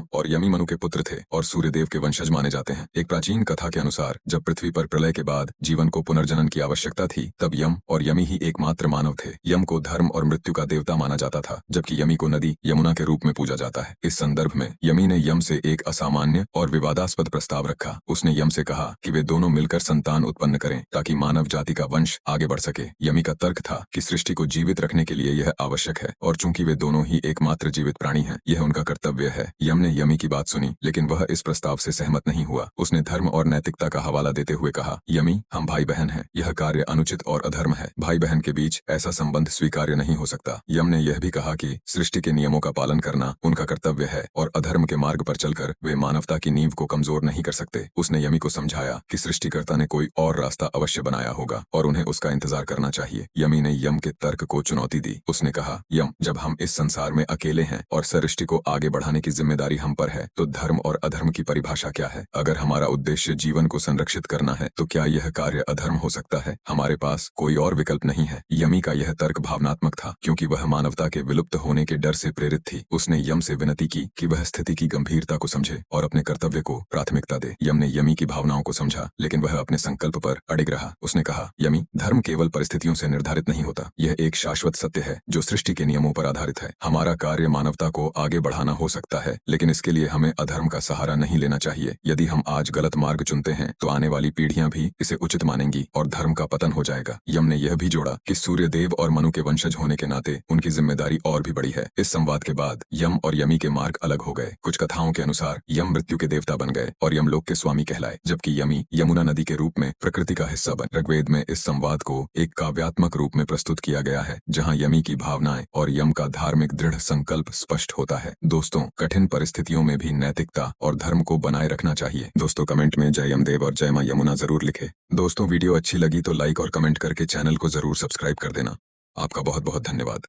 यम और यमी मनु के पुत्र थे और सूर्यदेव के वंशज माने जाते हैं। एक प्राचीन कथा के अनुसार जब पृथ्वी पर प्रलय के बाद जीवन को पुनर्जनन की आवश्यकता थी, तब यम और यमी ही एकमात्र मानव थे। यम को धर्म और मृत्यु का देवता माना जाता था, जबकि यमी को नदी यमुना के रूप में पूजा जाता है। इस संदर्भ में यमी ने यम से एक असामान्य और विवादास्पद प्रस्ताव रखा। उसने यम से कहा कि वे दोनों मिलकर संतान उत्पन्न करें ताकि मानव जाति का वंश आगे बढ़ सके। यमी का तर्क था कि सृष्टि को जीवित रखने के लिए यह आवश्यक है और चूंकि वे दोनों ही एकमात्र जीवित प्राणी हैं, यह उनका कर्तव्य है। यम ने यमी की बात सुनी, लेकिन वह इस प्रस्ताव से सहमत नहीं हुआ। उसने धर्म और नैतिकता का हवाला देते हुए कहा, यमी, हम भाई बहन हैं, यह कार्य अनुचित और अधर्म है। भाई बहन के बीच ऐसा संबंध स्वीकार्य नहीं हो सकता। यम ने यह भी कहा कि सृष्टि के नियमों का पालन करना उनका कर्तव्य है और अधर्म के मार्ग पर चलकर वे मानवता की नींव को कमजोर नहीं कर सकते। उसने यमी को समझाया कि सृष्टिकर्ता ने कोई और रास्ता अवश्य बनाया होगा और उन्हें उसका इंतजार करना चाहिए। यमी ने यम के तर्क को चुनौती दी। उसने कहा, यम, जब हम इस संसार में अकेले हैं और सृष्टि को आगे बढ़ाने की जिम्मेदारी हम पर है, तो धर्म और अधर्म की परिभाषा क्या है? अगर हमारा उद्देश्य जीवन को संरक्षित करना है, तो क्या यह कार्य अधर्म हो सकता है? हमारे पास कोई और विकल्प नहीं है। यमी का यह तर्क भावनात्मक था, क्योंकि वह मानवता के विलुप्त होने के डर से प्रेरित थी। उसने यम से विनती की कि वह स्थिति की गंभीरता को समझे और अपने कर्तव्य को प्राथमिकता दे। यम ने यमी की भावनाओं को समझा, लेकिन वह अपने संकल्प पर अडिग रहा। उसने कहा, यमी, धर्म केवल परिस्थितियों से निर्धारित नहीं होता। यह एक शाश्वत सत्य है जो सृष्टि के नियमों पर आधारित है। हमारा कार्य मानवता को आगे बढ़ाना हो सकता है, लेकिन इसके लिए हमें अधर्म का सहारा नहीं लेना चाहिए। यदि हम आज गलत मार्ग चुनते हैं, तो आने वाली पीढ़ियां भी इसे उचित मानेंगी और धर्म का पतन हो जाएगा। यम ने यह भी जोड़ा कि सूर्यदेव और मनु के वंशज होने के नाते उनकी जिम्मेदारी और भी बड़ी है। इस संवाद के बाद यम और यमी के मार्ग अलग हो गए। कुछ कथाओं के अनुसार यम मृत्यु के देवता बन गए और यमलोक के स्वामी कहलाए, जबकि यमी यमुना नदी के रूप में प्रकृति का हिस्सा बन। ऋग्वेद में इस संवाद को एक काव्यात्मक रूप में प्रस्तुत किया गया है, जहाँ यमी की भावनाएं और यम का धार्मिक दृढ़ संकल्प स्पष्ट होता है। दोस्तों, कठिन परिस्थितियों में भी नैतिकता और धर्म को बनाए रखना चाहिए। दोस्तों, कमेंट में जय यमदेव और जय मां यमुना जरूर लिखें। दोस्तों, वीडियो अच्छी लगी तो लाइक और कमेंट करके चैनल को जरूर सब्सक्राइब कर देना। आपका बहुत बहुत धन्यवाद।